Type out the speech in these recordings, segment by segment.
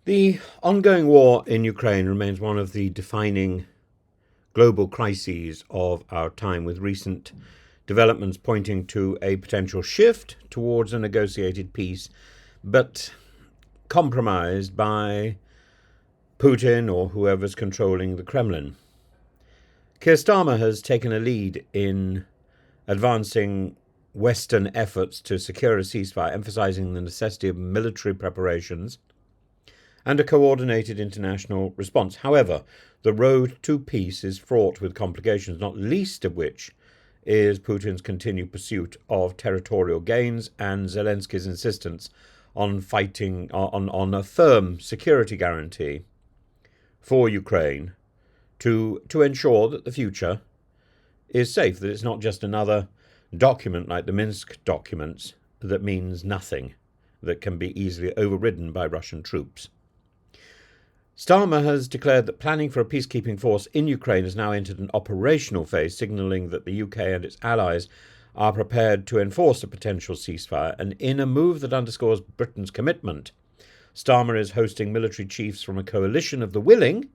The ongoing war in Ukraine remains one of the defining global crises of our time, with recent developments pointing to a potential shift towards a negotiated peace, but compromised by Putin or whoever's controlling the Kremlin. Keir Starmer has taken a lead in advancing Western efforts to secure a ceasefire, emphasizing the necessity of military preparations and a coordinated international response. However, the road to peace is fraught with complications, not least of which is Putin's continued pursuit of territorial gains and Zelensky's insistence on fighting on a firm security guarantee for Ukraine to ensure that the future is safe, that it's not just another document like the Minsk documents that means nothing, that can be easily overridden by Russian troops. Starmer has declared that planning for a peacekeeping force in Ukraine has now entered an operational phase, signalling that the UK and its allies are prepared to enforce a potential ceasefire. And in a move that underscores Britain's commitment, Starmer is hosting military chiefs from a coalition of the willing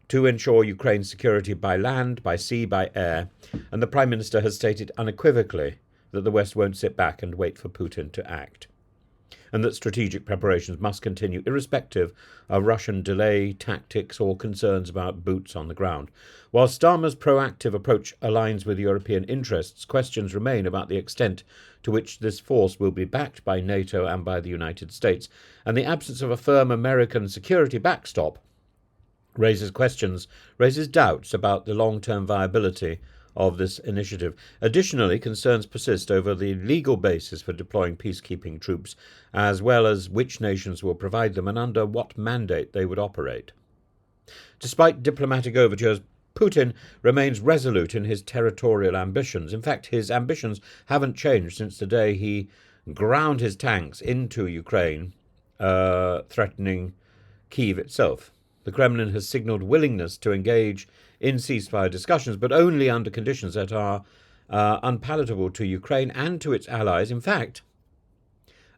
to ensure Ukraine's security by land, by sea, by air. And the Prime Minister has stated unequivocally that the West won't sit back and wait for Putin to act, and that strategic preparations must continue irrespective of Russian delay tactics or concerns about boots on the ground. While Starmer's proactive approach aligns with European interests, questions remain about the extent to which this force will be backed by NATO and by the United States, and the absence of a firm American security backstop raises doubts about the long-term viability of this initiative. Additionally, concerns persist over the legal basis for deploying peacekeeping troops, as well as which nations will provide them and under what mandate they would operate. Despite diplomatic overtures, Putin remains resolute in his territorial ambitions. In fact, his ambitions haven't changed since the day he ground his tanks into Ukraine, threatening Kyiv itself. The Kremlin has signalled willingness to engage in ceasefire discussions, but only under conditions that are unpalatable to Ukraine and to its allies. In fact,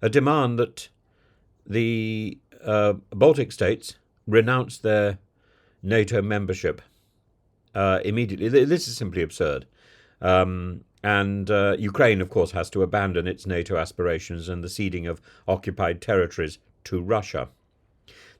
a demand that the Baltic states renounce their NATO membership immediately. This is simply absurd. And Ukraine, of course, has to abandon its NATO aspirations and the ceding of occupied territories to Russia.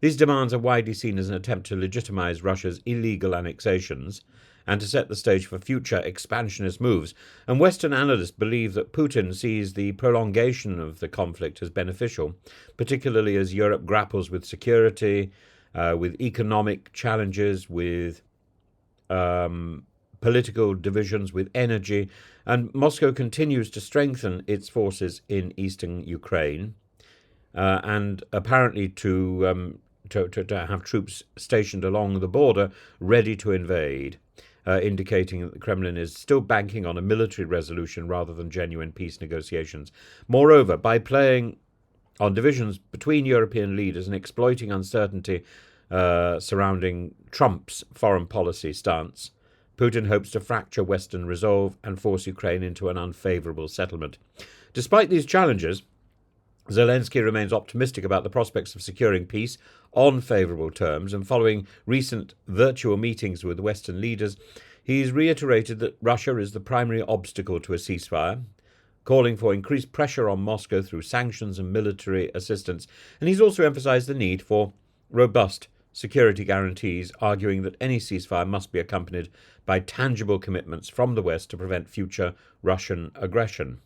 These demands are widely seen as an attempt to legitimize Russia's illegal annexations and to set the stage for future expansionist moves. And Western analysts believe that Putin sees the prolongation of the conflict as beneficial, particularly as Europe grapples with security, with economic challenges, with political divisions, with energy. And Moscow continues to strengthen its forces in eastern Ukraine, and apparently to have troops stationed along the border ready to invade, indicating that the Kremlin is still banking on a military resolution rather than genuine peace negotiations. Moreover, by playing on divisions between European leaders and exploiting uncertainty surrounding Trump's foreign policy stance, Putin hopes to fracture Western resolve and force Ukraine into an unfavourable settlement. Despite these challenges, Zelensky remains optimistic about the prospects of securing peace on favourable terms, and following recent virtual meetings with Western leaders, he's reiterated that Russia is the primary obstacle to a ceasefire, calling for increased pressure on Moscow through sanctions and military assistance. And he's also emphasised the need for robust security guarantees, arguing that any ceasefire must be accompanied by tangible commitments from the West to prevent future Russian aggression.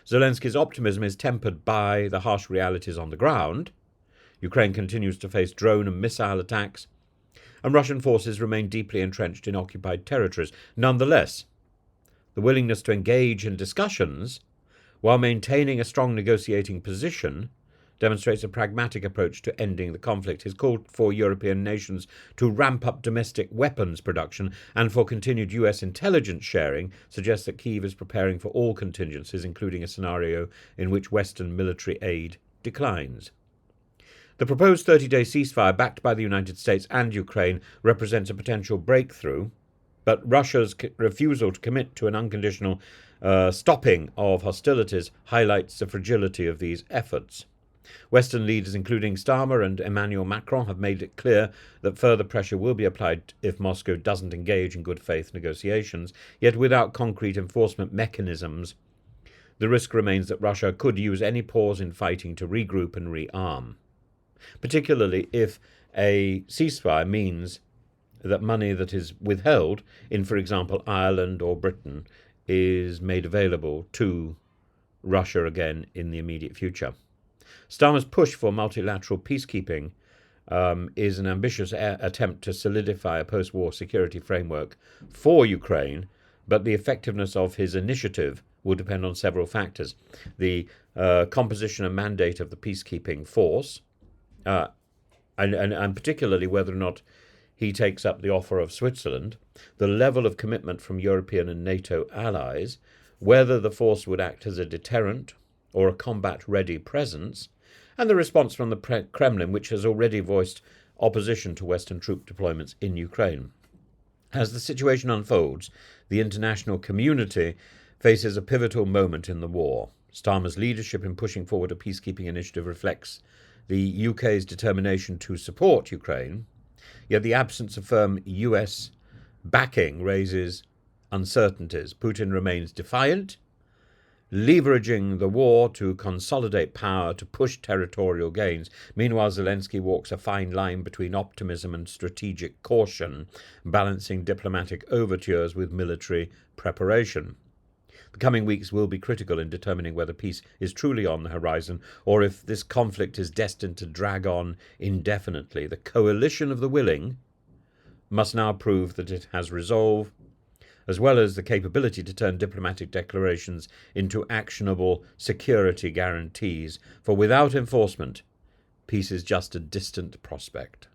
Zelensky's optimism is tempered by the harsh realities on the ground. Ukraine continues to face drone and missile attacks, and Russian forces remain deeply entrenched in occupied territories. Nonetheless, the willingness to engage in discussions while maintaining a strong negotiating position demonstrates a pragmatic approach to ending the conflict. He's called for European nations to ramp up domestic weapons production, and for continued US intelligence sharing, suggests that Kyiv is preparing for all contingencies, including a scenario in which Western military aid declines. The proposed 30-day ceasefire backed by the United States and Ukraine represents a potential breakthrough, but Russia's refusal to commit to an unconditional stopping of hostilities highlights the fragility of these efforts. Western leaders, including Starmer and Emmanuel Macron, have made it clear that further pressure will be applied if Moscow doesn't engage in good faith negotiations, yet without concrete enforcement mechanisms. The risk remains that Russia could use any pause in fighting to regroup and rearm, particularly if a ceasefire means that money that is withheld in, for example, Ireland or Britain is made available to Russia again in the immediate future. Starmer's push for multilateral peacekeeping is an ambitious attempt to solidify a post-war security framework for Ukraine, but the effectiveness of his initiative will depend on several factors. The composition and mandate of the peacekeeping force, and particularly whether or not he takes up the offer of Switzerland, the level of commitment from European and NATO allies, whether the force would act as a deterrent or a combat-ready presence, and the response from the Kremlin, which has already voiced opposition to Western troop deployments in Ukraine. As the situation unfolds, the international community faces a pivotal moment in the war. Starmer's leadership in pushing forward a peacekeeping initiative reflects the UK's determination to support Ukraine, yet the absence of firm US backing raises uncertainties. Putin remains defiant, leveraging the war to consolidate power to push territorial gains. Meanwhile, Zelensky walks a fine line between optimism and strategic caution, balancing diplomatic overtures with military preparation. The coming weeks will be critical in determining whether peace is truly on the horizon or if this conflict is destined to drag on indefinitely. The coalition of the willing must now prove that it has resolve, as well as the capability to turn diplomatic declarations into actionable security guarantees, for without enforcement, peace is just a distant prospect.